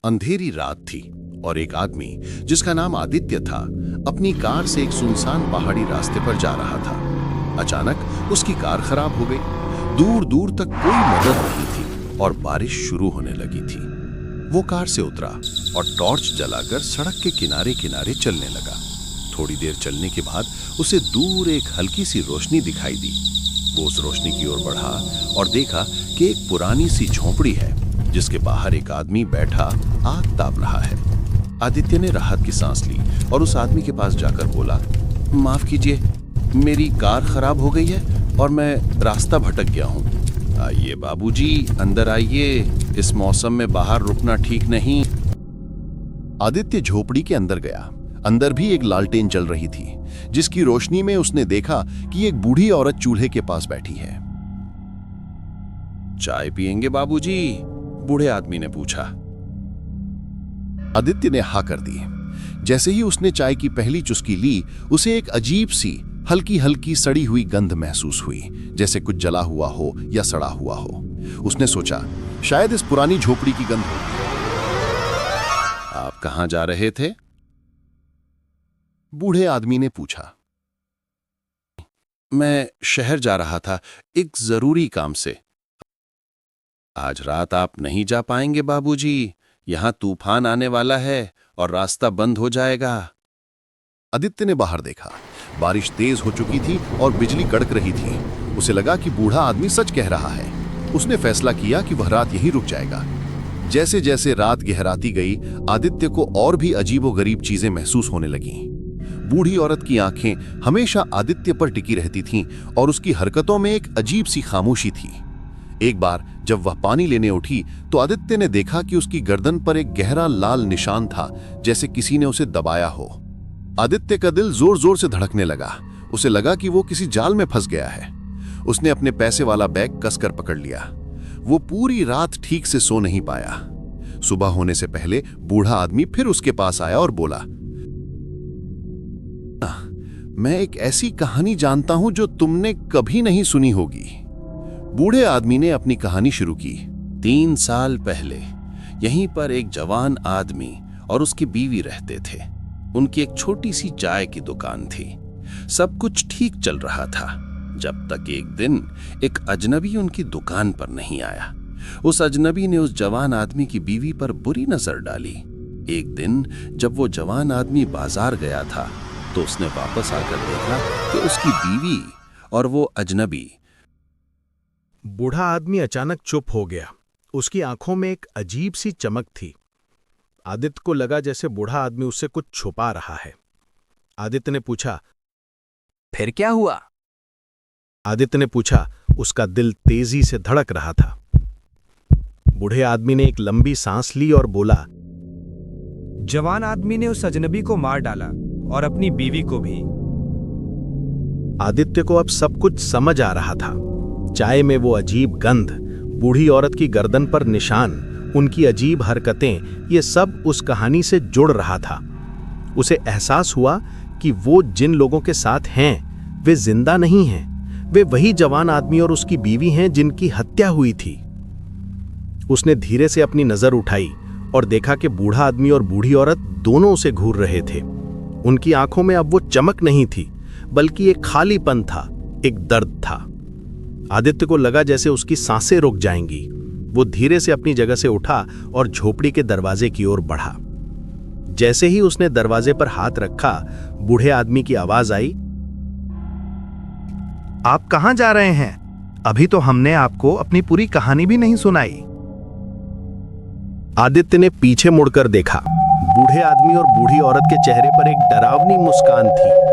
अंधेरी रात थी और एक आदमी जिसका नाम आदित्य था अपनी कार से एक सुनसान पहाड़ी रास्ते पर जा रहा था। अचानक उसकी कार खराब हो गई। दूर दूर तक कोई मदद नहीं थी और बारिश शुरू होने लगी थी। वो कार से उतरा और टॉर्च जलाकर सड़क के किनारे किनारे चलने लगा। थोड़ी देर चलने के बाद उसे दूर एक हल्की सी रोशनी दिखाई दी। वो उस रोशनी की ओर बढ़ा और देखा कि एक पुरानी सी झोंपड़ी है जिसके बाहर एक आदमी बैठा आग ताप रहा है। आदित्य ने राहत की सांस ली और उस आदमी के पास जाकर बोला, माफ कीजिए, मेरी कार खराब हो गई है और मैं रास्ता भटक गया हूँ। आइए बाबूजी, अंदर आइए, इस मौसम में बाहर रुकना ठीक नहीं। आदित्य झोपड़ी के अंदर गया। अंदर भी एक लालटेन जल रही थी जिसकी रोशनी में उसने देखा कि एक बूढ़ी औरत चूल्हे के पास बैठी है। चाय पिएंगे बाबूजी? बूढ़े आदमी ने पूछा। आदित्य ने हाँ कर दी। जैसे ही उसने चाय की पहली चुस्की ली, उसे एक अजीब सी हल्की हल्की सड़ी हुई गंध महसूस हुई, जैसे कुछ जला हुआ हो या सड़ा हुआ हो। उसने सोचा, शायद इस पुरानी झोपड़ी की गंध होगी। आप कहां जा रहे थे? बूढ़े आदमी ने पूछा। मैं शहर जा रहा था, एक जरूरी काम से। आज रात आप नहीं जा पाएंगे बाबूजी, यहां तूफान आने वाला है और रास्ता बंद हो जाएगा। आदित्य ने बाहर देखा। बारिश तेज हो चुकी थी और बिजली कड़क रही थी। उसे लगा कि बूढ़ा आदमी सच कह रहा है। उसने फैसला किया कि वह रात यहीं रुक जाएगा। जैसे जैसे रात गहराती गई, आदित्य को और भी अजीबोगरीब चीजें महसूस होने लगीं। बूढ़ी औरत की आंखें हमेशा आदित्य पर टिकी रहती थीं और उसकी हरकतों में एक अजीब सी खामोशी थी। एक बार जब वह पानी लेने उठी तो आदित्य ने देखा कि उसकी गर्दन पर एक गहरा लाल निशान था, जैसे किसी ने उसे दबाया हो। आदित्य का दिल जोर जोर से धड़कने लगा। उसे लगा कि वो किसी जाल में फंस गया है। उसने अपने पैसे वाला बैग कसकर पकड़ लिया। वो पूरी रात ठीक से सो नहीं पाया। सुबह होने से पहले बूढ़ा आदमी फिर उसके पास आया और बोला, मैं एक ऐसी कहानी जानता हूं जो तुमने कभी नहीं सुनी होगी। बूढ़े आदमी ने अपनी कहानी शुरू की। 3 साल पहले यहीं पर एक जवान आदमी और उसकी बीवी रहते थे। उनकी एक छोटी सी चाय की दुकान थी। सब कुछ ठीक चल रहा था, जब तक एक दिन एक अजनबी उनकी दुकान पर नहीं आया। उस अजनबी ने उस जवान आदमी की बीवी पर बुरी नजर डाली। एक दिन जब वो जवान आदमी बाजार गया था तो उसने वापस आकर देखा कि उसकी बीवी और वो अजनबी। बूढ़ा आदमी अचानक चुप हो गया। उसकी आंखों में एक अजीब सी चमक थी। आदित्य को लगा जैसे बूढ़ा आदमी उससे कुछ छुपा रहा है। आदित्य ने पूछा, फिर क्या हुआ? आदित्य ने पूछा। उसका दिल तेजी से धड़क रहा था। बूढ़े आदमी ने एक लंबी सांस ली और बोला, जवान आदमी ने उस अजनबी को मार डाला और अपनी बीवी को भी। आदित्य को अब सब कुछ समझ आ रहा था। चाय में वो अजीब गंध, बूढ़ी औरत की गर्दन पर निशान, उनकी अजीब हरकतें, ये सब उस कहानी से जुड़ रहा था। उसे एहसास हुआ कि वो जिन लोगों के साथ हैं वे जिंदा नहीं हैं। वे वही जवान आदमी और उसकी बीवी हैं जिनकी हत्या हुई थी। उसने धीरे से अपनी नजर उठाई और देखा कि बूढ़ा आदमी और बूढ़ी औरत दोनों उसे घूर रहे थे। उनकी आंखों में अब वो चमक नहीं थी, बल्कि एक खालीपन था, एक दर्द था। आदित्य को लगा जैसे उसकी सांसें रुक जाएंगी। वो धीरे से अपनी जगह से उठा और झोपड़ी के दरवाजे की ओर बढ़ा। जैसे ही उसने दरवाजे पर हाथ रखा, बूढ़े आदमी की आवाज आई, आप कहां जा रहे हैं? अभी तो हमने आपको अपनी पूरी कहानी भी नहीं सुनाई। आदित्य ने पीछे मुड़कर देखा। बूढ़े आदमी और बूढ़ी औरत के चेहरे पर एक डरावनी मुस्कान थी।